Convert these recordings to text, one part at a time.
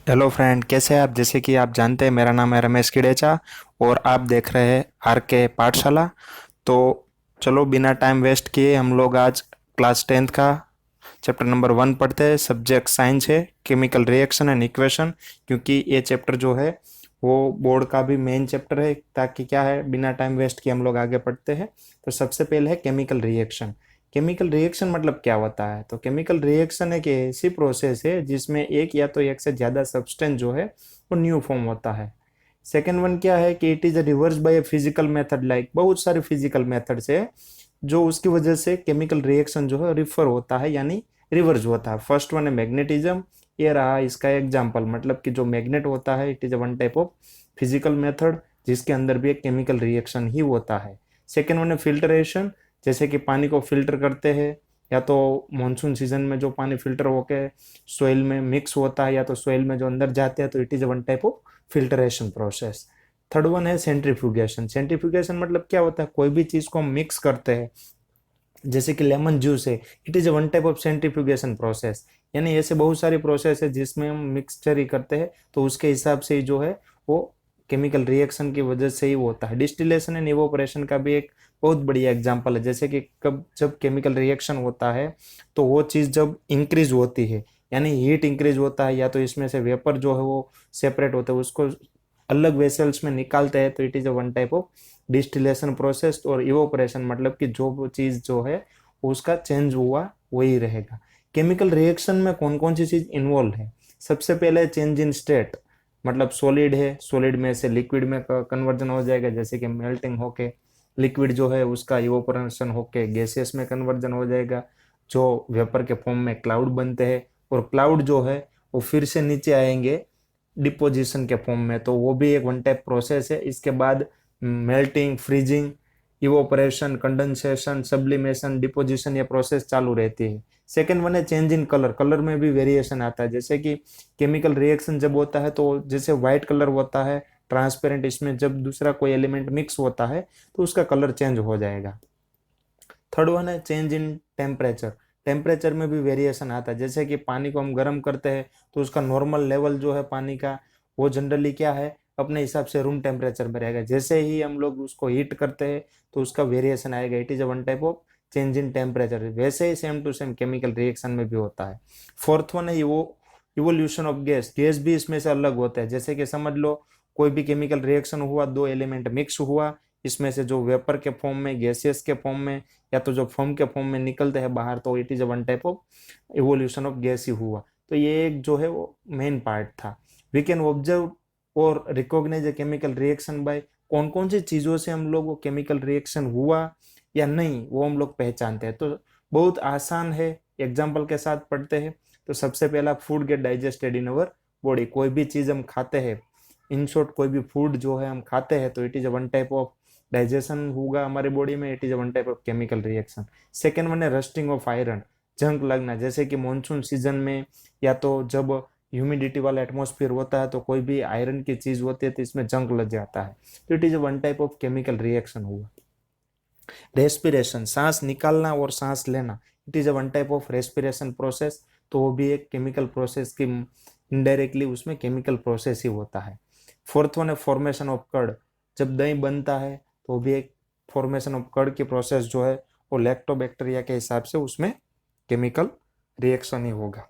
Hello friend, कैसे हैं आप? जैसे कि आप जानते हैं, मेरा नाम है रमेश किडेचा और आप देख रहे हैं आर के पाठशाला। तो चलो, बिना टाइम वेस्ट किए हम लोग आज क्लास 10th का चैप्टर नंबर 1 पढ़ते हैं। सब्जेक्ट साइंस है, केमिकल रिएक्शन एंड इक्वेशन। क्योंकि ये चैप्टर जो है वो बोर्ड का भी मेन चैप्टर है, ताकि क्या है, बिना टाइम वेस्ट किए हम लोग आगे पढ़ते हैं। तो सबसे पहले है केमिकल रिएक्शन। केमिकल रिएक्शन मतलब क्या होता है? तो केमिकल रिएक्शन एक ऐसी प्रोसेस है जिसमें एक या तो एक से ज़्यादा सब्सटेंस जो है वो न्यू फॉर्म होता है। सेकेंड वन क्या है कि it is a reverse by a physical method. Like बहुत सारे फिजिकल मेथड्स है जो उसकी वजह से केमिकल रिएक्शन जो है रिफर होता है, यानी रिवर्स होता है। फर्स्ट वन है मैग्नेटिज्म। ये रहा इसका एग्जाम्पल, मतलब कि जो मैग्नेट होता है it is one type of physical method जिसके अंदर भी एक केमिकल रिएक्शन ही होता है। सेकेंड वन है फिल्टरेशन। जैसे कि पानी को फिल्टर करते हैं, या तो मानसून सीजन में जो पानी फिल्टर होके सोइल में मिक्स होता है या तो सोइल में जो अंदर जाते हैं, तो it is one type of filtration process. Third one है सेंट्रीफ्यूगेशन। सेंट्रीफ्यूगेशन मतलब क्या होता है? कोई भी चीज को हम मिक्स करते हैं, जैसे कि लेमन जूस है, it is one type of centrifugation process. यानी ऐसे बहुत सारी प्रोसेस है जिसमें हम मिक्सचर ही करते हैं, तो उसके हिसाब से ही जो है वो केमिकल रिएक्शन की वजह से ही वो होता है। डिस्टिलेशन एंड इवोपरेशन का भी एक बहुत बढ़िया एग्जांपल है। जैसे कि कब जब केमिकल रिएक्शन होता है तो वो चीज़ जब इंक्रीज होती है, यानी हीट इंक्रीज होता है, या तो इसमें से वेपर जो है वो सेपरेट होता है, उसको अलग वेसल्स में निकालते हैं, तो it is a one type of distillation process. और इवोपरेशन मतलब कि जो चीज़ जो है उसका चेंज हुआ वही रहेगा। केमिकल रिएक्शन में कौन कौन सी चीज़ इन्वॉल्व है? सबसे पहले चेंज इन स्टेट, मतलब सॉलिड है, सॉलिड में से लिक्विड में कन्वर्जन हो जाएगा, जैसे कि मेल्टिंग होके लिक्विड जो है उसका इवोपरेशन होके गैसेस में कन्वर्जन हो जाएगा, जो वेपर के फॉर्म में क्लाउड बनते हैं। और क्लाउड जो है वो फिर से नीचे आएंगे डिपोजिशन के फॉर्म में, तो वो भी एक वन टाइप प्रोसेस है। इसके बाद melting, freezing, evaporation, condensation, sublimation, deposition, ये प्रोसेस चालू रहती है। सेकेंड वन है चेंज इन कलर। कलर में भी वेरिएशन आता है, जैसे कि केमिकल रिएक्शन जब होता है तो जैसे व्हाइट कलर होता है ट्रांसपेरेंट, इसमें जब दूसरा कोई एलिमेंट मिक्स होता है तो उसका कलर चेंज हो जाएगा। थर्ड वन है चेंज इन टेम्परेचर। टेम्परेचर में भी वेरिएशन आता है, जैसे कि पानी को हम गर्म करते हैं तो उसका नॉर्मल लेवल जो है पानी का, वो जनरली क्या है, अपने हिसाब से रूम टेम्परेचर में रहेगा। जैसे ही हम लोग उसको हीट करते हैं तो उसका वेरिएशन आएगा। It is a one type of change in temperature. वैसे ही same to same chemical reaction में भी होता है। फोर्थ वन है वो इवोल्यूशन ऑफ गैस। गैस भी इसमें से अलग होता है, जैसे कि समझ लो कोई भी केमिकल रिएक्शन हुआ, दो एलिमेंट मिक्स हुआ, इसमें से जो वेपर के फॉर्म में, गैसियस के फॉर्म में, या तो जो फॉर्म के फॉर्म में निकलते हैं बाहर, तो it is one type of evolution of gas ही हुआ। तो ये एक जो है वो मेन पार्ट था। वी कैन ऑब्जर्व और recognise a chemical reaction by, कौन कौन सी चीजों से हम लोग वो केमिकल रिएक्शन हुआ या नहीं वो हम लोग पहचानते हैं। तो बहुत आसान है, एग्जाम्पल के साथ पढ़ते हैं। तो सबसे पहला, food gate digested in our body. कोई भी चीज हम खाते हैं, इन शॉर्ट कोई भी फूड जो है हम खाते हैं, तो it is one type of digestion होगा हमारे बॉडी में। It is one type of chemical reaction. Second one है रस्टिंग ऑफ आयरन, जंग लगना, जैसे कि मानसून सीजन में या तो जब ह्यूमिडिटी वाला एटमोसफियर होता है तो कोई भी आयरन की चीज होती है तो इसमें जंग लग जाता है, तो it is one type of chemical reaction हुआ। रेस्पिरेशन, सांस निकालना और सांस लेना, it is one type of respiration process. तो वो भी एक केमिकल प्रोसेस की, इनडायरेक्टली उसमें केमिकल प्रोसेस ही होता है। फोर्थ वन है फॉर्मेशन ऑफ कर्ड। जब दही बनता है तो वो भी एक फॉर्मेशन ऑफ कर्ड की प्रोसेस जो है वो लैक्टोबैक्टीरिया के हिसाब से उसमें केमिकल रिएक्शन ही होगा।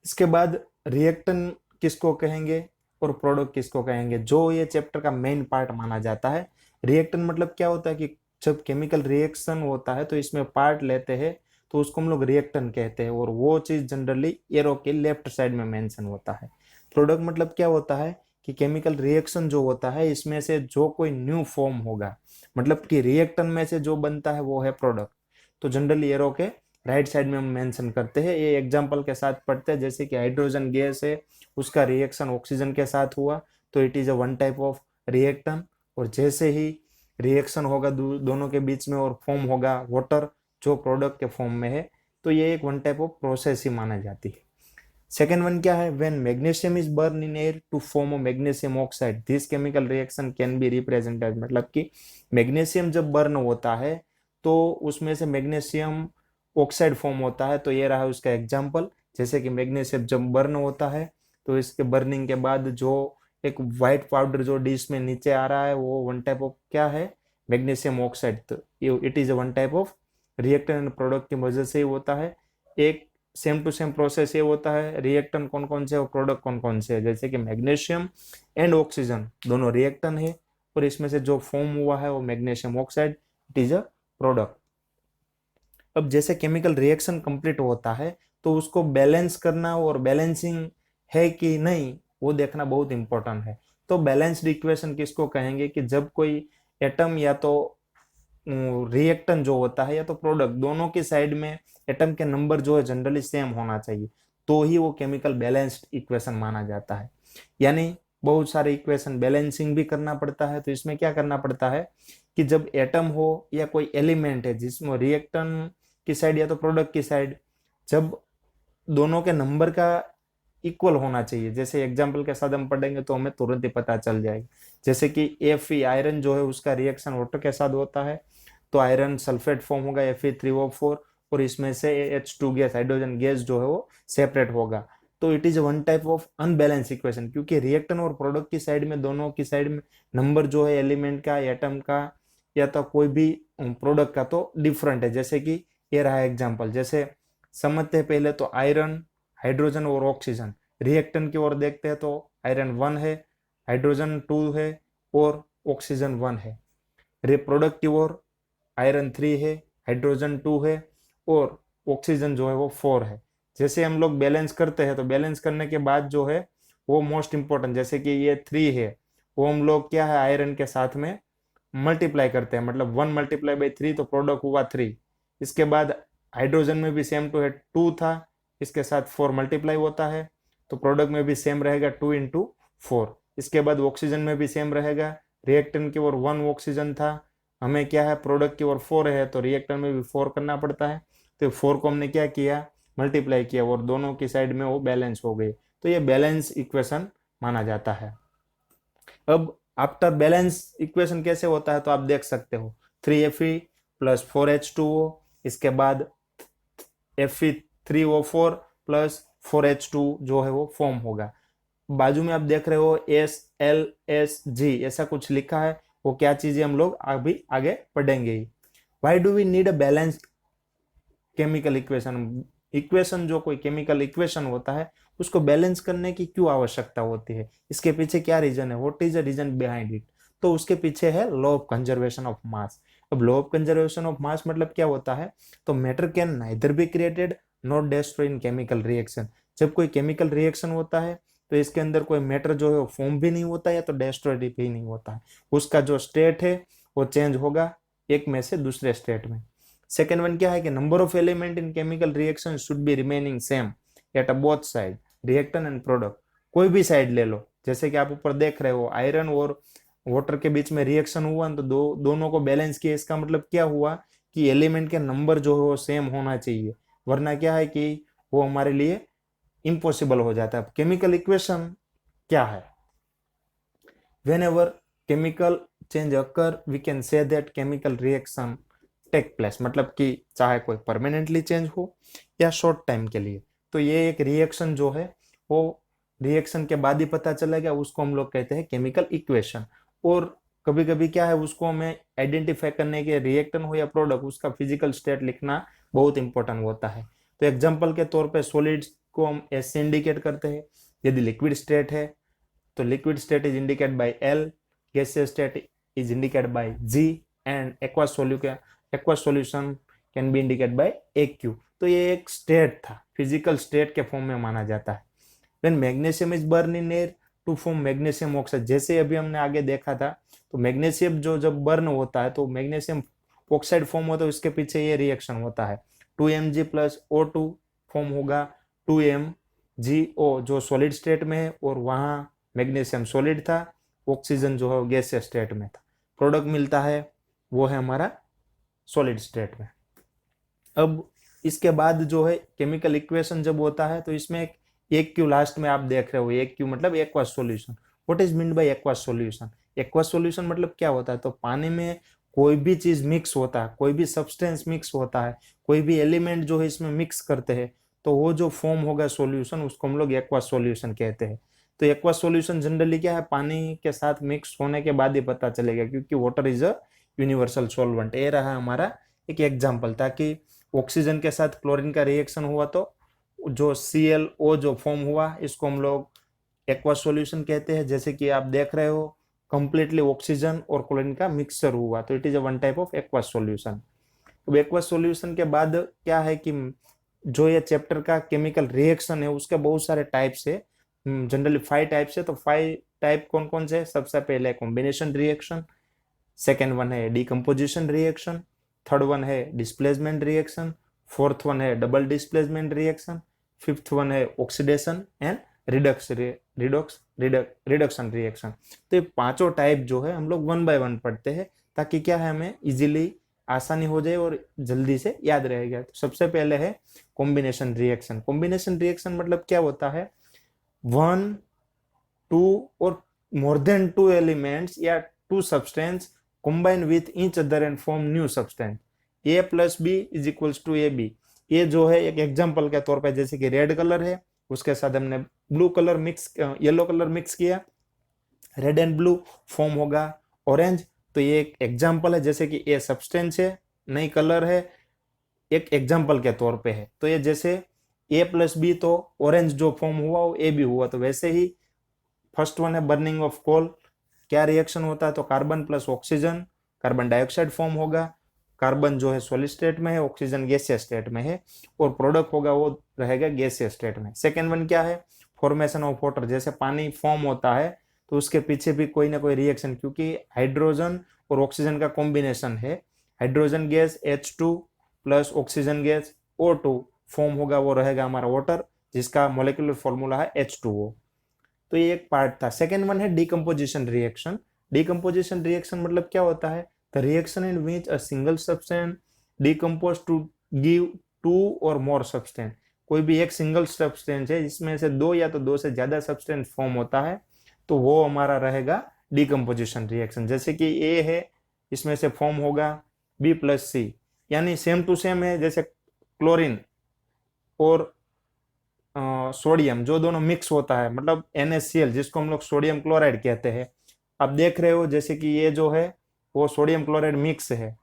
इसके बाद रिएक्टेंट किसको कहेंगे और प्रोडक्ट किसको कहेंगे, जो ये चैप्टर का मेन पार्ट माना जाता है। रिएक्टेंट मतलब क्या होता है कि जब केमिकल रिएक्शन होता है तो इसमें पार्ट लेते हैं, तो उसको हम लोग रिएक्टेंट कहते हैं, और वो चीज जनरली एरो के लेफ्ट साइड में मेंशन होता है। प्रोडक्ट मतलब क्या होता है कि केमिकल रिएक्शन जो होता है इसमें से जो कोई न्यू फॉर्म होगा, मतलब कि रिएक्टेंट में से जो बनता है वो है प्रोडक्ट। तो जनरली एरो के राइट साइड में हम मेंशन करते हैं। ये एग्जांपल के साथ पढ़ते हैं, जैसे कि हाइड्रोजन गैस है, उसका रिएक्शन ऑक्सीजन के साथ हुआ, तो it is a one type of reactant. और जैसे ही रिएक्शन होगा दोनों के बीच में और फॉर्म होगा वाटर, जो प्रोडक्ट के फॉर्म में है, तो ये एक वन टाइप ऑफ प्रोसेस ही माना जाती है। सेकेंड वन क्या है, when magnesium is burn in air to form a magnesium oxide, this chemical reaction can be represented. मतलब कि मैग्नीशियम जब बर्न होता है तो उसमें से मैग्नीशियम ऑक्साइड फॉर्म होता है, तो ये रहा उसका एग्जाम्पल। जैसे कि मैग्नीशियम जब बर्न होता है तो इसके बर्निंग के बाद जो एक व्हाइट पाउडर जो डिश में नीचे आ रहा है वो वन टाइप ऑफ क्या है, मैग्नीशियम ऑक्साइड। तो it is one type of reactant and product की वजह से ही होता है। एक सेम टू सेम प्रोसेस ये होता है, रिएक्टेंट कौन कौन से और प्रोडक्ट कौन कौन से है, जैसे कि मैग्नीशियम एंड ऑक्सीजन दोनों रिएक्टेंट है और इसमें से जो फॉर्म हुआ है वो magnesium oxide, it is a product. अब जैसे केमिकल रिएक्शन कंप्लीट होता है तो उसको बैलेंस करना और बैलेंसिंग है कि नहीं वो देखना बहुत इंपॉर्टेंट है। तो बैलेंस्ड इक्वेशन किसको कहेंगे कि जब कोई एटम या तो रिएक्टेंट जो होता है या तो प्रोडक्ट दोनों की साइड में एटम के नंबर जो है जनरली सेम होना चाहिए, तो ही वो केमिकल बैलेंस्ड इक्वेशन माना जाता है। यानी बहुत सारे इक्वेशन बैलेंसिंग भी करना पड़ता है। तो इसमें क्या करना पड़ता है कि जब एटम हो या कोई एलिमेंट है जिसमें रिएक्टेंट की साइड या तो प्रोडक्ट की साइड, जब दोनों के नंबर का इक्वल होना चाहिए। जैसे एग्जाम्पल के साथ हम पढ़ेंगे तो हमें तुरंत ही पता चल जाएगा। जैसे कि Fe आयरन जो है उसका रिएक्शन वाटर के साथ होता है तो आयरन सल्फेट फॉर्म होगा Fe3O4 और इसमें से H2 गैस, हाइड्रोजन गैस जो है वो सेपरेट होगा। तो it is one type of unbalance equation, क्योंकि रिएक्टेंट और प्रोडक्ट की साइड में दोनों की साइड में नंबर जो है एलिमेंट का, एटम का या तो कोई भी प्रोडक्ट का तो डिफरेंट है। जैसे कि ये रहा एग्जाम्पल, जैसे समझते हैं पहले तो आयरन, हाइड्रोजन और ऑक्सीजन। रिएक्टेंट की ओर देखते हैं तो आयरन 1 है, हाइड्रोजन 2 है और ऑक्सीजन 1 है। प्रोडक्ट की ओर आयरन 3 है, हाइड्रोजन 2 है और ऑक्सीजन जो है वो 4 है। जैसे हम लोग बैलेंस करते हैं तो बैलेंस करने के बाद जो है वो मोस्ट इंपॉर्टेंट, जैसे कि ये 3 है वो हम लोग क्या है आयरन के साथ में मल्टीप्लाई करते हैं, मतलब 1 मल्टीप्लाई बाई 3 तो प्रोडक्ट हुआ 3। इसके बाद हाइड्रोजन में भी सेम टू है 2 था, इसके साथ 4 मल्टीप्लाई होता है तो प्रोडक्ट में भी सेम रहेगा 2 इंटू 4। इसके बाद ऑक्सीजन में भी सेम रहेगा, रिएक्टेंट की ओर 1 ऑक्सीजन था, हमें क्या है प्रोडक्ट की ओर 4 है तो रिएक्टेंट में भी 4 करना पड़ता है। तो 4 को हमने क्या किया, मल्टीप्लाई किया और दोनों की साइड में वो बैलेंस हो गई। तो ये बैलेंस इक्वेशन माना जाता है। अब आफ्टर बैलेंस इक्वेशन कैसे होता है तो आप देख सकते हो 3Fe प्लस 4H2O, इसके बाद Fe3O4 प्लस 4H2 जो है वो फॉर्म होगा। बाजू में आप देख रहे हो SLSG ऐसा कुछ लिखा है, वो क्या चीजें हम लोग अभी आगे पढ़ेंगे ही। Why do we need a balanced chemical equation, equation जो कोई केमिकल इक्वेशन होता है उसको बैलेंस करने की क्यों आवश्यकता होती है, इसके पीछे क्या रीजन है, what is the reason behind it. तो उसके पीछे है law of conservation of mass. अब law of conservation of mass मतलब क्या होता है, तो matter can neither be created not destroyed in chemical reaction. जब कोई केमिकल रिएक्शन होता है तो इसके अंदर कोई मैटर जो है वो फॉर्म भी नहीं होता या तो डिस्ट्रॉयड भी नहीं होता है, उसका जो स्टेट है वो चेंज होगा एक में से दूसरे स्टेट में। सेकेंड वन क्या है कि number of element in chemical reaction should be remaining same at both side, reactant and product. कोई भी साइड ले लो, जैसे कि आप ऊपर देख रहे हो आयरन और वाटर के बीच में रिएक्शन हुआ तो दोनों को बैलेंस किया। इसका मतलब क्या हुआ कि एलिमेंट के नंबर जो है वो सेम होना चाहिए, वरना क्या है कि वो हमारे लिए इम्पॉसिबल हो जाता है। केमिकल इक्वेशन क्या है, whenever chemical change occur we can say that chemical reaction take place, मतलब कि चाहे कोई परमानेंटली चेंज हो या शॉर्ट टाइम के लिए। तो ये एक रिएक्शन जो है वो रिएक्शन के बाद ही पता चलेगा, उसको हम लोग कहते हैं केमिकल इक्वेशन। और कभी कभी क्या है उसको हमें आइडेंटिफाई करने के रिएक्टेंट हो या प्रोडक्ट उसका फिजिकल स्टेट लिखना बहुत इंपॉर्टेंट होता है। तो एग्जाम्पल के तौर पे सॉलिड्स को हम एस से इंडिकेट करते हैं। यदि लिक्विड स्टेट है तो liquid state is indicate bye L, gaseous state is indicate bye G and aqua solution can be indicate bye AQ। तो ये एक स्टेट था, फिजिकल स्टेट के फॉर्म में माना जाता है। When magnesium is burn in air to form magnesium oxide, जैसे अभी हमने आगे देखा था तो मैग्नीशियम जो जब बर्न होता है तो मैग्नीशियम ऑक्साइड फॉर्म होता है, उसके पीछे ये रिएक्शन होता है 2Mg प्लस O2 फॉर्म होगा 2MgO जो सॉलिड स्टेट में है और वहां मैग्नीशियम सॉलिड था, ऑक्सीजन जो है गैसियस स्टेट में था। प्रोडक्ट मिलता है वो है हमारा सॉलिड स्टेट में। अब इसके बाद जो है केमिकल इक्वेशन जब होता है तो इसमें एक क्यू लास्ट में आप देख रहे हो, एक क्यू मतलब aqueous solution. What is mean bye aqueous solution, aqueous solution मतलब क्या होता है, तो पानी में कोई भी चीज मिक्स होता है, कोई भी सब्सटेंस मिक्स होता है, कोई भी एलिमेंट जो है इसमें मिक्स करते हैं तो वो जो फॉर्म होगा सॉल्यूशन उसको हम लोग एक्वस सॉल्यूशन कहते हैं। तो एक्वस सॉल्यूशन जनरली क्या है, पानी के साथ मिक्स होने के बाद ही पता चलेगा, क्योंकि water is a universal solvent. ये रहा हमारा एक एग्जाम्पल, ताकि ऑक्सीजन के साथ क्लोरीन का रिएक्शन हुआ तो जो ClO जो फॉर्म हुआ इसको हम लोग एक्वस सॉल्यूशन कहते हैं। जैसे कि आप देख रहे हो कंप्लीटली ऑक्सीजन और क्लोरीन का मिक्सचर हुआ, तो it is a one type of aqueous solution. अब एक्वस सॉल्यूशन के बाद क्या है कि जो ये चैप्टर का केमिकल रिएक्शन है उसके बहुत सारे टाइप्स है, जनरली 5 टाइप्स है। तो 5 टाइप कौन कौन से है? सबसे पहले कॉम्बिनेशन रिएक्शन, सेकेंड वन है डिकम्पोजिशन रिएक्शन, थर्ड वन है डिस्प्लेसमेंट रिएक्शन, फोर्थ वन है double displacement reaction, fifth one है ऑक्सीडेशन एंड रिडक्शन रिएक्शन। तो ये पांचों टाइप जो है हम लोग वन बाय वन पढ़ते हैं, ताकि क्या है हमें इजीली आसानी हो जाए और जल्दी से याद रहेगा। तो सबसे पहले है कॉम्बिनेशन रिएक्शन। कॉम्बिनेशन रिएक्शन मतलब क्या होता है, 1, 2 और मोर देन 2 एलिमेंट्स या 2 substance combine with each other and form new substance। A plus B is equals to AB। ये जो है एक एग्जाम्पल के तौर पे, जैसे कि रेड कलर है उसके साथ हमने blue colour mix, yellow colour mix किया, रेड एंड ब्लू फॉर्म होगा ऑरेंज। तो ये एक एग्जाम्पल है, जैसे कि ये सब्सटेंस है, नई कलर है, एक एग्जाम्पल के तौर पे है। तो ये जैसे A प्लस बी तो ऑरेंज जो फॉर्म हुआ वो AB हुआ। तो वैसे ही फर्स्ट वन है बर्निंग ऑफ कोल, क्या रिएक्शन होता है, तो carbon plus oxygen, carbon dioxide form होगा। कार्बन जो है सॉलिड स्टेट में है, ऑक्सीजन गैसियस स्टेट में है, और प्रोडक्ट होगा वो रहेगा गैसियस स्टेट में। सेकेंड वन क्या है, फॉर्मेशन ऑफ वाटर। जैसे पानी फॉर्म होता है तो उसके पीछे भी कोई ना कोई रिएक्शन, क्योंकि हाइड्रोजन और ऑक्सीजन का कॉम्बिनेशन है। Hydrogen gas H2 plus oxygen gas O2 form होगा, वो रहेगा हमारा वाटर, जिसका मोलिकुलर फॉर्मूला है H2O। तो ये एक पार्ट था। सेकेंड वन है डिकम्पोजिशन रिएक्शन। डिकम्पोजिशन रिएक्शन मतलब क्या होता है, the reaction in which a single substance decompose to give 2 और मोर सब्सटेंस। कोई भी एक सिंगल सब्सटेंस है जिसमें से 2 या तो 2 से ज्यादा सब्सटेंस फॉर्म होता है, तो वो हमारा रहेगा डिकम्पोजिशन रिएक्शन। जैसे कि ए है, इसमें से फॉर्म होगा B प्लस C, यानी सेम टू सेम है। जैसे क्लोरीन और सोडियम जो दोनों मिक्स होता है, मतलब NaCl जिसको हम लोग सोडियम क्लोराइड कहते हैं। आप देख रहे हो जैसे कि ये जो है वो सोडियम क्लोराइड मिक्स है,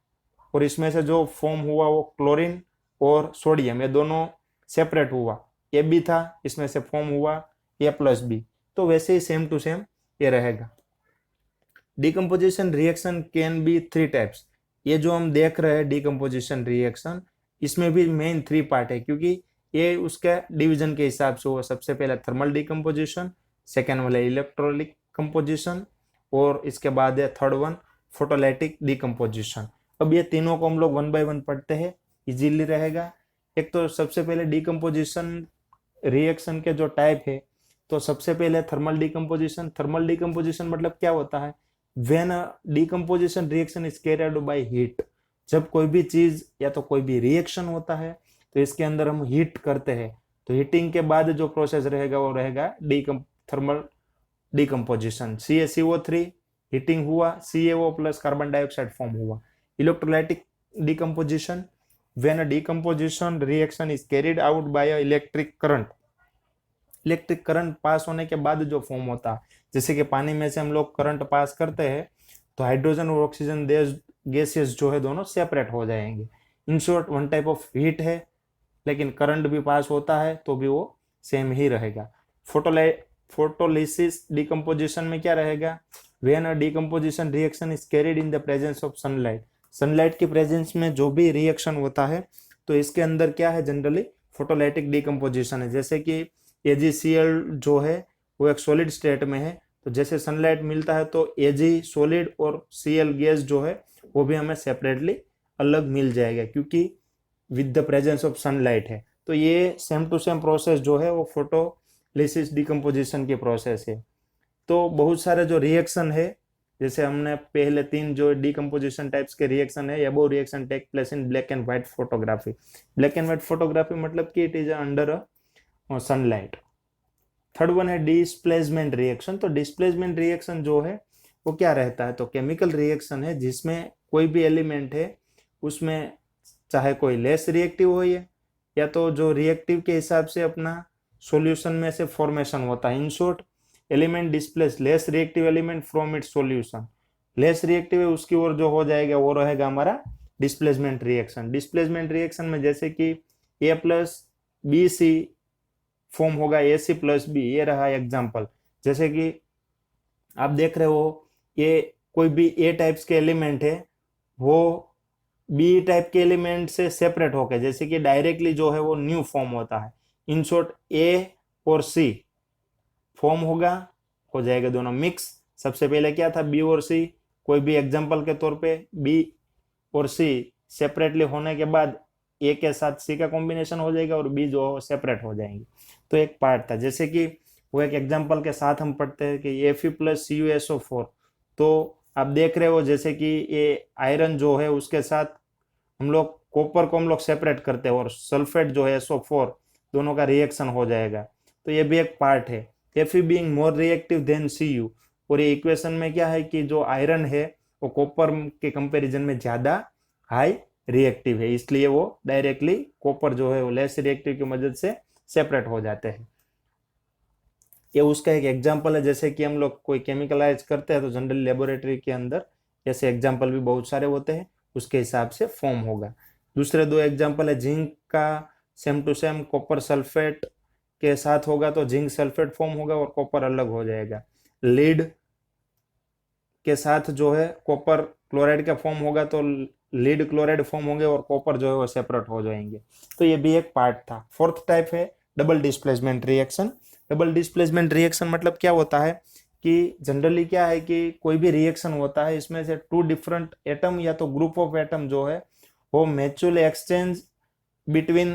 और इसमें से जो फॉर्म हुआ वो क्लोरीन और सोडियम, ये दोनों सेपरेट हुआ। AB था, इसमें से फॉर्म हुआ A प्लस B। तो वैसे ही सेम टू सेम ये रहेगा। Decomposition reaction can B 3 types. ये जो हम देख रहे हैं डिकम्पोजिशन रिएक्शन, इसमें भी मेन 3 पार्ट है, क्योंकि ये उसके डिवीजन के हिसाब से हुआ। सबसे पहले थर्मल डिकम्पोजिशन, सेकेंड वाला इलेक्ट्रोलिक कंपोजिशन, और इसके बाद है थर्ड वन फोटोलाइटिक डिकम्पोजिशन। अब ये तीनों को हम लोग वन बाय वन पढ़ते हैं, इजीली रहेगा। एक तो सबसे पहले डिकम्पोजिशन रिएक्शन के जो टाइप है, तो सबसे पहले थर्मल डिकम्पोजिशन। थर्मल डिकम्पोजिशन मतलब क्या होता है, when decomposition reaction is carried by heat. जब कोई भी चीज या तो कोई भी रिएक्शन होता है तो इसके अंदर हम हीट करते हैं, तो हीटिंग के बाद जो प्रोसेस रहेगा वो रहेगा थर्मल डिकम्पोजिशन। CaCO3 हीटिंग हुआ, CaO plus carbon dioxide form हुआ। Electrolytic decomposition, when a decomposition reaction is carried out by a electric current. Electric current pass होने के बाद जो फॉर्म होता है, जैसे कि पानी में से हम लोग करंट पास करते हैं तो हाइड्रोजन और ऑक्सीजन गैसेस जो है दोनों सेपरेट हो जाएंगे। In short one type of heat है, लेकिन करंट भी पास होता है तो भी वो सेम ही रहेगा। फोटोलिसिस डिकम्पोजिशन में क्या रहेगा, when a decomposition reaction is carried in the presence of sunlight. Sunlight की प्रेजेंस में जो भी रिएक्शन होता है तो इसके अंदर क्या है, जनरली फोटोलाइटिक डिकम्पोजिशन है। जैसे कि AgCl जो है वो एक सॉलिड स्टेट में है, तो जैसे सनलाइट मिलता है तो Ag सॉलिड और Cl गैस जो है वो भी हमें सेपरेटली अलग मिल जाएगा, क्योंकि with the presence of sunlight है। तो ये सेम टू सेम प्रोसेस जो है वो फोटोलिसिस डिकम्पोजिशन की प्रोसेस है। तो बहुत सारे जो रिएक्शन है, जैसे हमने पहले 3 जो डिकम्पोजिशन टाइप्स के रिएक्शन है, above reaction take place in black and white photography. Black and white photography मतलब कि it is under a sunlight. Third one है डिस्प्लेसमेंट रिएक्शन। तो डिस्प्लेसमेंट रिएक्शन जो है वो क्या रहता है, तो केमिकल रिएक्शन है जिसमें कोई भी एलिमेंट है उसमें चाहे कोई लेस रिएक्टिव हो या तो जो रिएक्टिव के हिसाब से अपना सॉल्यूशन में से फॉर्मेशन होता है। In short, element displace less reactive element from its solution. Less reactive है उसकी ओर जो हो जाएगा वो रहेगा हमारा डिस्प्लेसमेंट रिएक्शन। डिस्प्लेसमेंट रिएक्शन में जैसे कि ए प्लस बी सी फॉर्म होगा ए सी प्लस बी, ये रहा एग्जाम्पल। जैसे कि आप देख रहे हो ये कोई भी ए टाइप्स के एलिमेंट है वो बी टाइप के एलिमेंट से सेपरेट होकर, जैसे कि डायरेक्टली जो है वो न्यू फॉर्म होता है। इन शॉर्ट ए और सी फॉर्म होगा, हो जाएगा दोनों मिक्स। सबसे पहले क्या था, बी और सी, कोई भी एग्जांपल के तौर पे बी और सी सेपरेटली होने के बाद ए के साथ सी का कॉम्बिनेशन हो जाएगा और बी जो सेपरेट हो जाएंगे। तो एक पार्ट था, जैसे कि वो एक एग्जांपल के साथ हम पढ़ते हैं कि Fe प्लस CuSO4। तो आप देख रहे हो जैसे कि ये आयरन जो है उसके साथ हम लोग कॉपर को हम लोग सेपरेट करते हैं और सल्फेट जो है SO4, दोनों का रिएक्शन हो जाएगा। तो ये भी एक पार्ट है। Fe being more reactive than Cu, और ये इक्वेशन में क्या है कि जो आयरन है वो कॉपर के कंपैरिजन में ज्यादा हाई रिएक्टिव है, इसलिए वो डायरेक्टली कॉपर जो है वो लेस रिएक्टिव की मदद से सेपरेट हो जाते हैं। ये उसका एक एग्जाम्पल है। जैसे कि हम लोग कोई केमिकलाइज करते हैं तो जनरल लेबोरेटरी के अंदर ऐसे एग्जाम्पल भी बहुत सारे होते हैं, उसके हिसाब से फॉर्म होगा। दूसरे दो एग्जाम्पल है, जिंक का same to same copper sulphate के साथ होगा तो जिंक सल्फेट फॉर्म होगा और कॉपर अलग हो जाएगा। लीड के साथ जो है कॉपर क्लोराइड का फॉर्म होगा तो लीड क्लोराइड फॉर्म होंगे और कॉपर जो है वो सेपरेट हो जाएंगे। तो ये भी एक पार्ट था। फोर्थ टाइप है double displacement reaction. Double displacement reaction मतलब क्या होता है कि जनरली क्या है कि कोई भी रिएक्शन होता है इसमें से टू डिफरेंट एटम या तो ग्रुप ऑफ एटम जो है वो म्यूचुअल एक्सचेंज बिटवीन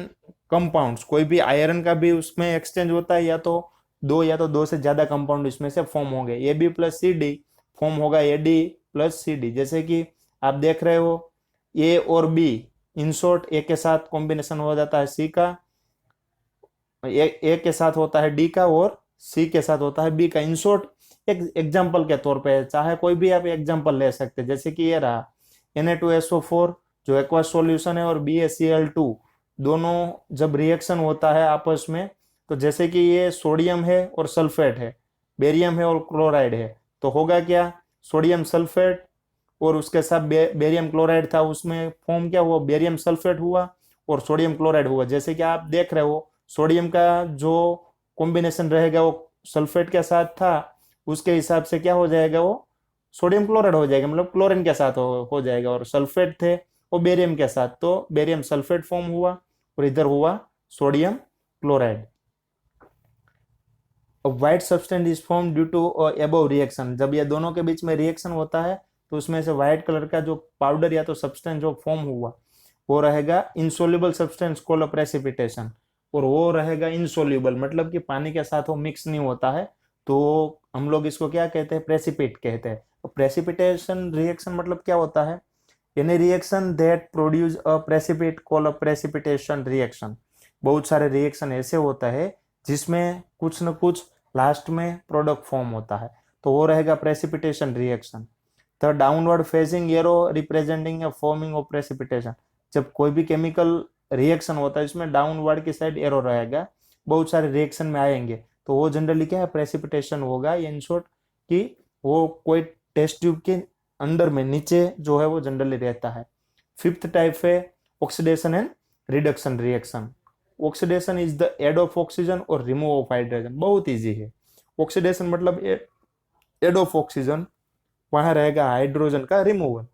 कंपाउंड्स, कोई भी आयरन का भी उसमें एक्सचेंज होता है, या तो दो से ज्यादा कंपाउंड इसमें से फॉर्म होंगे। A B plus C D form होगा A D plus C D. जैसे कि आप देख रहे हो ए और बी, इन शॉर्ट ए के साथ कॉम्बिनेशन हो जाता है सी का, ए के साथ होता है डी का और सी के साथ होता है बी का। इन शॉर्ट एक एग्जांपल के तौर पे चाहे कोई भी आप एग्जांपल ले सकते हैं, जैसे कि ये रहा Na2SO4 जो एक्वस सॉल्यूशन है और BaCl2, दोनों जब रिएक्शन होता है आपस में तो जैसे कि ये सोडियम है और सल्फेट है, बेरियम है और क्लोराइड है, तो होगा क्या, सोडियम सल्फेट और उसके साथ बेरियम क्लोराइड था, उसमें फॉर्म क्या हुआ, बेरियम सल्फेट हुआ और सोडियम क्लोराइड हुआ। जैसे कि आप देख रहे हो सोडियम का जो कॉम्बिनेशन रहेगा वो सल्फेट के साथ था, उसके हिसाब से क्या हो जाएगा, वो सोडियम क्लोराइड हो जाएगा, मतलब क्लोरीन के साथ हो जाएगा। और सल्फेट थे वो बेरियम के साथ, तो बेरियम सल्फेट फॉर्म हुआ और इधर हुआ sodium chloride. White substance is form due to above reaction. जब ये दोनों के बीच में रिएक्शन होता है तो उसमें से व्हाइट कलर का जो पाउडर या तो सब्सटेंस जो फॉर्म हुआ वो रहेगा इनसोल्यूबल सब्सटेंस कॉल्ड प्रेसिपिटेशन, और वो रहेगा इनसोल्यूबल, मतलब कि पानी के साथ वो मिक्स नहीं होता है, तो हम लोग इसको क्या कहते हैं, प्रेसिपिट कहते हैं। तो प्रेसिपिटेशन रिएक्शन मतलब क्या होता है, any reaction that produce a precipitate called a precipitation reaction. बहुत सारे रिएक्शन ऐसे होता है जिसमें कुछ न कुछ लास्ट में प्रोडक्ट फॉर्म होता है, तो वो रहेगा precipitation reaction. The downward phasing arrow representing A forming of precipitation. जब कोई भी केमिकल रिएक्शन होता है इसमें डाउनवर्ड की साइड एरो रहेगा, बहुत सारे रिएक्शन में आएंगे, तो वो जनरली क्या है, प्रेसिपिटेशन होगा। इन शॉर्ट कि वो कोई टेस्ट ट्यूब के अंदर में नीचे जो है वो जनरली रहता है। फिफ्थ टाइप है oxidation and reduction reaction. Oxidation is the add of oxygen और रिमूव ऑफ हाइड्रोजन। बहुत इजी है। ऑक्सीडेशन मतलब एड ऑफ ऑक्सीजन, वहां रहेगा हाइड्रोजन का रिमूवल।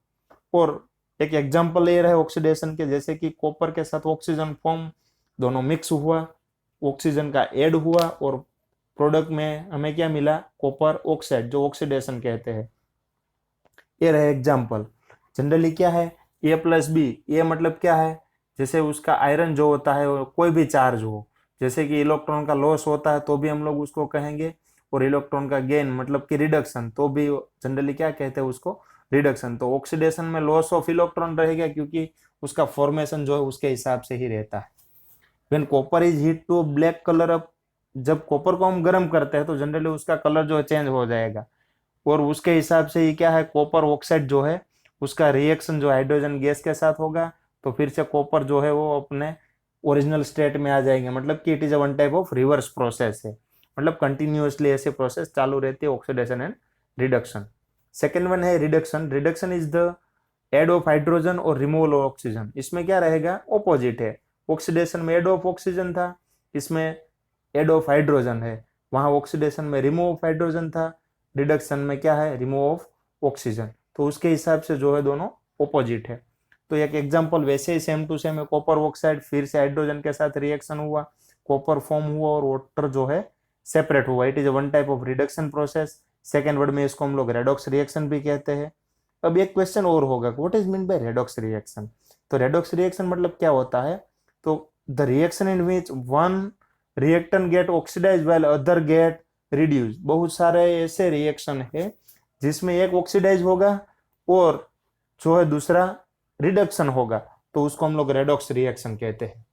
और एक एग्जांपल ये रहे ऑक्सीडेशन के, जैसे कि कॉपर के साथ ऑक्सीजन फॉर्म, दोनों मिक्स हुआ, ऑक्सीजन का ऐड हुआ और प्रोडक्ट में हमें क्या मिला, कॉपर ऑक्साइड, जो ऑक्सीडेशन कहते हैं। ये रहे एग्जांपल। जनरली क्या है, ए प्लस बी, ए मतलब क्या है, जैसे उसका आयरन जो होता है कोई भी चार्ज हो, जैसे कि इलेक्ट्रॉन का लॉस होता है तो भी हम लोग उसको कहेंगे, और इलेक्ट्रॉन का गेन मतलब कि रिडक्शन, तो भी जनरली क्या कहते हैं उसको, रिडक्शन। तो ऑक्सीडेशन में लॉस ऑफ इलेक्ट्रॉन रहेगा क्योंकि उसका फॉर्मेशन जो है उसके हिसाब से ही रहता है। When copper is heat to black colour up, जब कॉपर को हम गर्म करते हैं तो जनरली उसका कलर जो है चेंज हो जाएगा, और उसके हिसाब से ही क्या है, कॉपर ऑक्साइड जो है उसका रिएक्शन जो हाइड्रोजन गैस के साथ होगा, तो फिर से कॉपर जो है वो अपने ओरिजिनल स्टेट में आ जाएंगे, मतलब कि it is a one type of reverse process है, मतलब कंटिन्यूअसली ऐसे प्रोसेस चालू रहती है, oxidation and reduction. Second one है reduction. Reduction is the add of hydrogen और रिमूवल ऑफ ऑक्सीजन। इसमें क्या रहेगा, ऑपोजिट है। ऑक्सीडेशन में एड ऑफ ऑक्सीजन था, इसमें एड ऑफ हाइड्रोजन है। वहां ऑक्सीडेशन में रिमूव ऑफ हाइड्रोजन था, रिडक्शन में क्या है, रिमूव ऑफ ऑक्सीजन। तो उसके हिसाब से जो है दोनों ऑपोजिट है। तो एक एग्जांपल वैसे ही सेम टू सेम है, कॉपर ऑक्साइड फिर से हाइड्रोजन के साथ रिएक्शन हुआ, कॉपर फॉर्म हुआ और वाटर जो है सेपरेट हुआ। It is one type of reduction process. Second word में इसको हम लोग रेडॉक्स रिएक्शन भी कहते हैं। अब एक क्वेश्चन और होगा, what is mean by redox reaction. तो रेडॉक्स रिएक्शन मतलब क्या होता है, तो the reaction in which one reactant get oxidise while other get reduce. बहुत सारे ऐसे रिएक्शन है जिसमें एक ऑक्सीडाइज होगा और जो है दूसरा रिडक्शन होगा, तो उसको हम लोग रेडॉक्स रिएक्शन कहते हैं।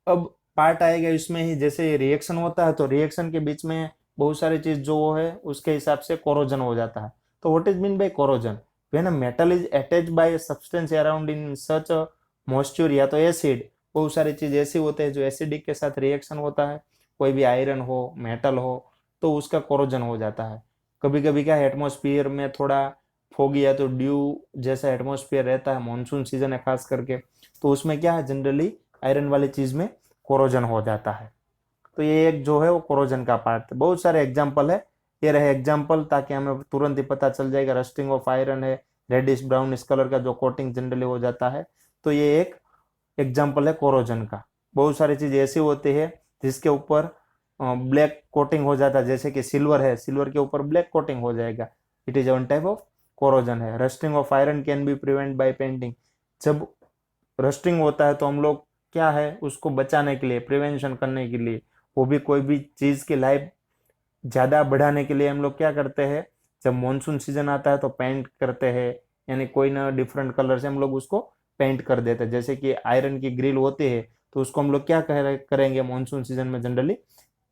अब पार्ट आएगा इसमें ही, जैसे रिएक्शन होता है तो रिएक्शन के बीच में बहुत सारी चीज जो है उसके हिसाब से कोरोजन हो जाता है। तो what is mean bye corrosion, when a metal is attached bye a substance around in such a moisture या तो एसिड। बहुत सारी चीज ऐसी होते हैं जो एसिडिक के साथ रिएक्शन होता है, कोई भी आयरन हो मेटल हो तो उसका कोरोजन हो जाता है। कभी कभी क्या एटमोस्फियर में थोड़ा फोगी या तो ड्यू जैसा एटमोस्फियर रहता है, मानसून सीजन है खास करके, तो उसमें क्या है जनरली आयरन वाली चीज में कोरोजन हो जाता है। तो ये एक जो है वो कोरोजन का पार्ट है। बहुत सारे एग्जाम्पल है, ये रहे एग्जाम्पल ताकि हमें तुरंत ही पता चल जाएगा। रस्टिंग ऑफ आयरन है, रेडिश ब्राउन इस कलर का जो कोटिंग जनरली हो जाता है, तो ये एक एग्जाम्पल है कोरोजन का। बहुत सारी चीज ऐसी होती है जिसके ऊपर ब्लैक कोटिंग हो जाता है, जैसे कि सिल्वर है, सिल्वर के ऊपर ब्लैक कोटिंग हो जाएगा, it is one type of corrosion है। Rusting of iron can be prevent by painting. जब रस्टिंग होता है तो हम लोग क्या है उसको बचाने के लिए, प्रिवेंशन करने के लिए, वो भी कोई भी चीज की लाइफ ज्यादा बढ़ाने के लिए हम लोग क्या करते हैं, जब मानसून सीजन आता है तो पेंट करते हैं, यानी कोई ना डिफरेंट कलर से हम लोग उसको पेंट कर देते हैं। जैसे कि आयरन की ग्रिल होती है तो उसको हम लोग क्या करेंगे मानसून सीजन में जनरली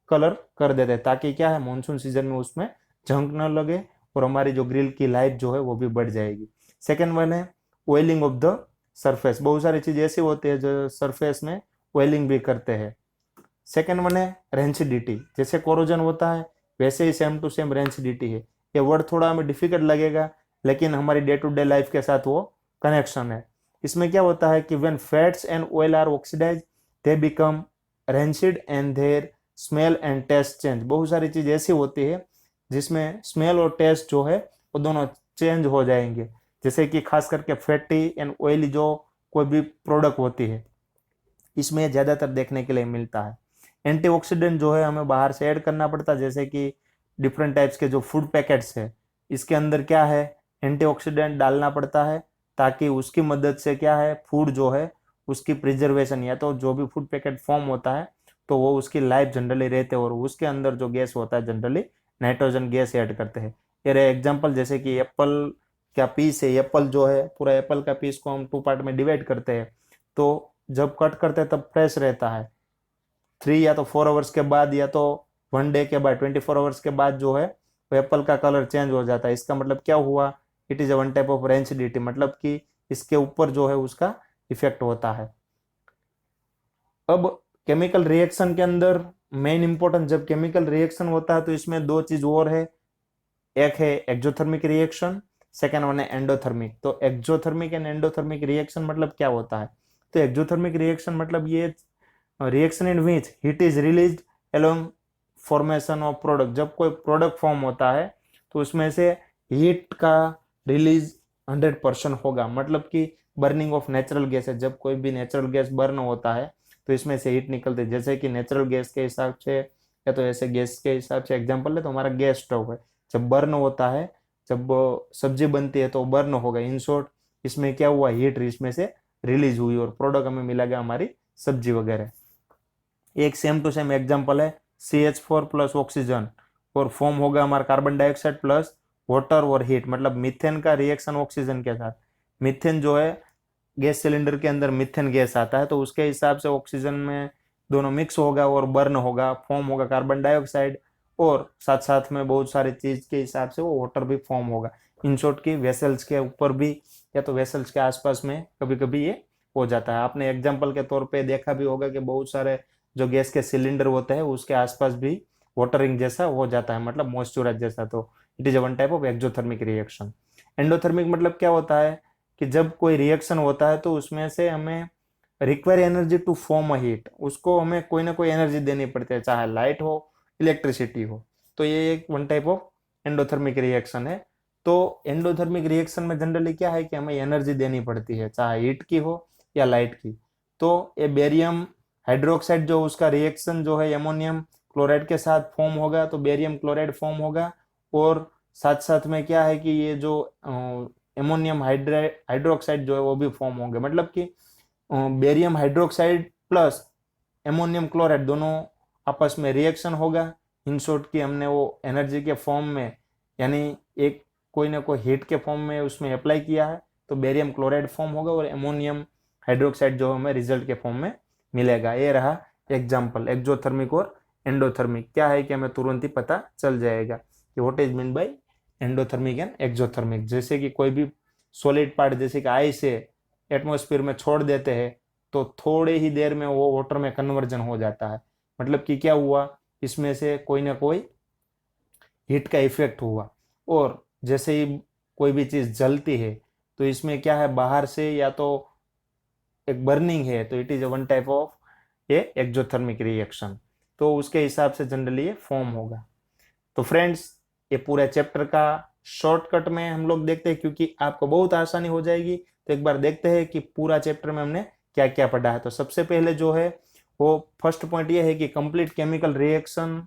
कलर कर देते हैं, ताकि क्या है मानसून सीजन में उसमें जंग न लगे और हमारी जो ग्रिल की लाइफ जो है वो भी बढ़ जाएगी। सेकेंड वन है ऑयलिंग ऑफ द सरफेस। बहुत सारी चीज ऐसी होती है जो सरफेस में ऑयलिंग भी करते हैं। सेकेंड वन है रेंसिडिटी। जैसे कोरोजन होता है वैसे ही सेम टू सेम रेंसिडिटी है। ये वर्ड थोड़ा हमें डिफिकल्ट लगेगा लेकिन हमारी डे टू डे लाइफ के साथ वो कनेक्शन है। इसमें क्या होता है कि when fats and oil are oxidise they become rancid and their smell and taste change. बहुत सारी चीज ऐसी होती है जिसमें स्मेल और टेस्ट जो है वो दोनों चेंज हो जाएंगे। जैसे कि खास करके फैटी एंड ऑयली जो कोई भी प्रोडक्ट होती है इसमें ज्यादातर देखने के लिए मिलता है। एंटीऑक्सीडेंट जो है हमें बाहर से ऐड करना पड़ता है, जैसे कि डिफरेंट टाइप्स के जो फूड पैकेट्स है इसके अंदर क्या है एंटीऑक्सीडेंट डालना पड़ता है, ताकि उसकी मदद से क्या है फूड जो है उसकी प्रिजर्वेशन, या तो जो भी फूड पैकेट फॉर्म होता है तो वो उसकी लाइफ जनरली रहते हैं, और उसके अंदर जो गैस होता है जनरली नाइट्रोजन गैस ऐड करते हैं। ये रहे एग्जाम्पल, जैसे कि एप्पल का पीस है, एप्पल जो है पूरा एप्पल का पीस को हम टू पार्ट में डिवाइड करते हैं, तो जब कट करते हैं तब फ्रेश रहता है। 3 या तो 4 आवर्स के बाद या तो 1 डे के बाद 24 आवर्स के बाद जो है वो एप्पल का कलर चेंज हो जाता है। इसका मतलब क्या हुआ, it is one type of rancidity, मतलब कि इसके ऊपर जो है उसका इफेक्ट होता है। अब केमिकल रिएक्शन के अंदर मेन इंपॉर्टेंट, जब केमिकल रिएक्शन होता है तो इसमें दो चीज और है, एक है एक्सोथर्मिक रिएक्शन, सेकेंड वन है एंडोथर्मिक। तो एक्सोथर्मिक एंड एंडोथर्मिक रिएक्शन मतलब क्या होता है, तो एक्सोथर्मिक रिएक्शन मतलब ये reaction in which heat is release along formation of product. जब कोई प्रोडक्ट फॉर्म होता है तो उसमें से हीट का रिलीज 100% होगा, मतलब कि बर्निंग ऑफ नेचुरल गैस है। जब कोई भी नेचुरल गैस बर्न होता है तो इसमें से हीट निकलती है, जैसे कि नेचुरल गैस के हिसाब से या तो ऐसे गैस के हिसाब से एग्जांपल है तो हमारा गैस स्टोव है, जब बर्न होता है, जब सब्जी बनती है तो बर्न होगा। इन शॉर्ट इसमें क्या हुआ, हीट इसमें से रिलीज हुई और प्रोडक्ट हमें मिला गया हमारी सब्जी वगैरह। एक सेम टू सेम एग्जांपल है CH4 प्लस ऑक्सीजन और फॉर्म होगा हमारा कार्बन डाइऑक्साइड प्लस वाटर और हीट, मतलब मीथेन का रिएक्शन ऑक्सीजन के साथ। मीथेन जो है गैस सिलेंडर के अंदर मीथेन गैस आता है, तो उसके हिसाब से ऑक्सीजन में दोनों मिक्स होगा और बर्न होगा, फॉर्म होगा कार्बन डाइऑक्साइड, और साथ साथ में बहुत सारी चीज के हिसाब से वो वाटर भी फॉर्म होगा। इन शॉर्ट की वेसल्स के ऊपर भी या तो वेसल्स के आसपास में कभी कभी ये हो जाता है। आपने एग्जाम्पल के तौर पे देखा भी होगा कि बहुत सारे जो गैस के सिलेंडर होते हैं उसके आसपास भी वाटरिंग जैसा हो जाता है, मतलब मॉइस्चराइज जैसा। तो it is one type of exothermic reaction. Endothermic मतलब क्या होता है कि जब कोई रिएक्शन होता है तो उसमें से हमें require energy to form a heat, उसको हमें कोई ना कोई एनर्जी देनी पड़ती है, चाहे लाइट हो इलेक्ट्रिसिटी हो। तो ये एक one type of endothermic reaction है। तो एंडोथर्मिक रिएक्शन में जनरली क्या है कि हमें एनर्जी देनी पड़ती है, चाहे हीट की हो या लाइट की। तो ये बेरियम हाइड्रोक्साइड जो उसका रिएक्शन जो है एमोनियम क्लोराइड के साथ फॉर्म होगा, तो बेरियम क्लोराइड फॉर्म होगा। और साथ साथ में क्या है कि ये जो एमोनियम हाइड्रोक्साइड जो है वो भी फॉर्म होंगे, मतलब कि barium hydroxide plus ammonium chloride दोनों आपस में रिएक्शन होगा। इन शॉर्ट की हमने वो एनर्जी के फॉर्म में, यानी एक कोई ना कोई हीट के फॉर्म में उसमें अप्लाई किया है, तो बेरियम क्लोराइड फॉर्म होगा और एमोनियम हाइड्रोक्साइड जो हमें रिजल्ट के फॉर्म में मिलेगा। ये रहा एग्जाम्पल एक्जोथर्मिक और एंडोथर्मिक। क्या है कि हमें तुरंत ही पता चल जाएगा कि what is mean bye endothermic and exothermic. जैसे कि कोई भी सॉलिड पार्ट जैसे कि आइस है, एटमॉस्फेयर में छोड़ देते हैं तो थोड़े ही देर में वो वाटर में कन्वर्जन हो जाता है। मतलब कि क्या हुआ, इसमें से कोई ना कोई हीट का इफेक्ट हुआ। और जैसे ही कोई भी चीज जलती है तो इसमें क्या है, बाहर से या तो एक बर्निंग है, तो it is one type of ये एक्जोथर्मिक रिएक्शन। तो उसके हिसाब से जनरली ये फॉर्म होगा। तो फ्रेंड्स, ये पूरे चैप्टर का शॉर्टकट में हम लोग देखते हैं क्योंकि आपको बहुत आसानी हो जाएगी। तो एक बार देखते हैं कि पूरा चैप्टर में हमने क्या क्या पढ़ा है। तो सबसे पहले जो है वो फर्स्ट पॉइंट ये है कि कंप्लीट केमिकल रिएक्शन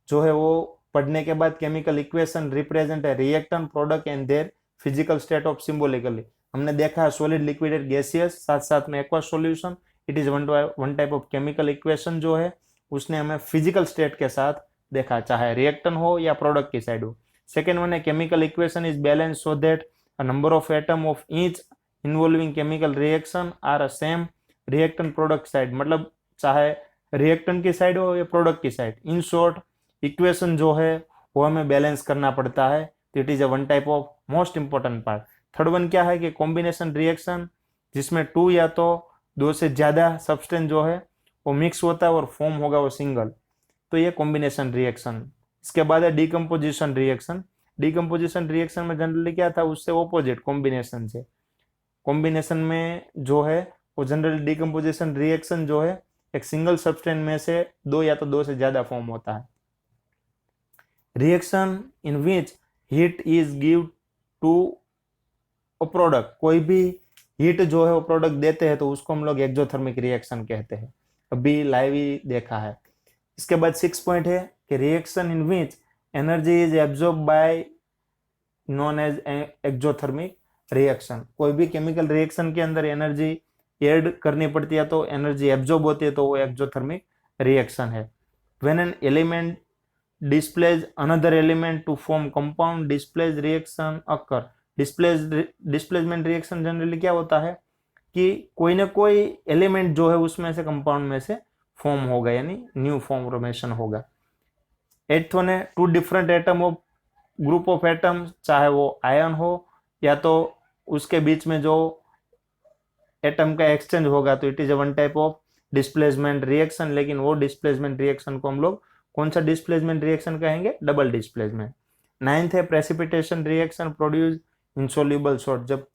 जो है वो पढ़ने के बाद केमिकल इक्वेशन रिप्रेजेंट है reactant product and their physical state of symbolically. हमने देखा है सॉलिड लिक्विड एंड गैसियस, साथ साथ में aqua solution. It is one type of chemical equation जो है उसने हमें फिजिकल स्टेट के साथ देखा, चाहे रिएक्टेंट हो या प्रोडक्ट की साइड हो। सेकेंड वन है chemical equation is balance so that a number of atom of each involving chemical reaction are a same reactant product side, मतलब चाहे रिएक्टेंट की साइड हो या प्रोडक्ट की साइड। इन शॉर्ट इक्वेशन जो है वो हमें बैलेंस करना पड़ता है। तो it is a one type of most important part. Third one क्या है कि कॉम्बिनेशन रिएक्शन, जिसमें टू या तो दो से ज्यादा सब्सटेंस जो है वो मिक्स होता है और फॉर्म होगा वो सिंगल, तो ये कॉम्बिनेशन रिएक्शन। इसके बाद है डिकम्पोजिशन रिएक्शन। डिकम्पोजिशन रिएक्शन में जनरली क्या था, उससे ऑपोजिट कॉम्बिनेशन से। कॉम्बिनेशन में जो है वो जनरली डिकम्पोजिशन रिएक्शन जो है एक सिंगल सब्सटेंस में से दो या तो दो से ज्यादा फॉर्म होता है। Reaction in which heat is give to a product, कोई भी हीट जो है वो प्रोडक्ट देते हैं तो उसको हम लोग एक्जोथर्मिक रिएक्शन कहते हैं। अभी लाइव ही देखा है। इसके बाद 6 पॉइंट है कि reaction in which energy is absorb by known as exothermic reaction. कोई भी केमिकल रिएक्शन के अंदर एनर्जी ऐड करनी पड़ती है तो एनर्जी एब्जॉर्ब होती है, तो वो एक्जोथर्मिक रिएक्शन है। When an element displace another element to form compound displace reaction occur. Displacement reaction generally क्या होता है कि कोई ना कोई एलिमेंट जो है उसमें से कंपाउंड में से फॉर्म होगा, यानी न्यू फॉर्मेशन होगा। एट्थ वन है two different atom of group of atom, चाहे वो आयन हो या तो उसके बीच में जो एटम का एक्सचेंज होगा, तो it is one type of displacement reaction. लेकिन वो डिस्प्लेसमेंट रिएक्शन को हम लोग कौन सा डिस्प्लेसमेंट रिएक्शन कहेंगे, डबल डिस्प्लेसमेंट। नाइन्थ है precipitation reaction produce insoluble salt. जब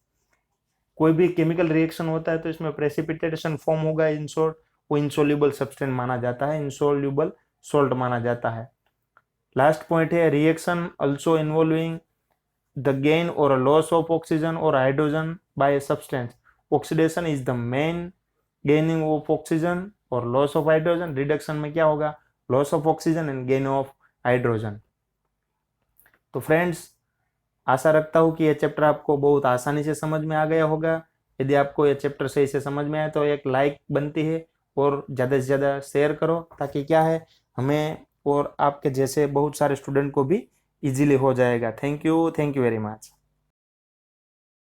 कोई भी केमिकल रिएक्शन होता है तो इसमें प्रेसिपिटेशन फॉर्म होगा इन सॉल्ट, वो इंसोल्यूबल सब्सटेंस माना जाता है, इंसोल्यूबल सॉल्ट माना जाता है। लास्ट पॉइंट है reaction also involving the gain और लॉस ऑफ ऑक्सीजन और hydrogen bye a substance. Oxidation is the main gaining of oxygen और लॉस ऑफ हाइड्रोजन। रिडक्शन में क्या होगा, loss of oxygen and gain of hydrogen. तो friends, आशा रखता हूँ कि यह चैप्टर आपको बहुत आसानी से समझ में आ गया होगा। यदि आपको यह चैप्टर सही से समझ में आए तो एक लाइक बनती है और ज़्यादा से ज़्यादा शेयर करो, ताकि क्या है हमें और आपके जैसे बहुत सारे स्टूडेंट को भी इजीली हो जाएगा। Thank you very much.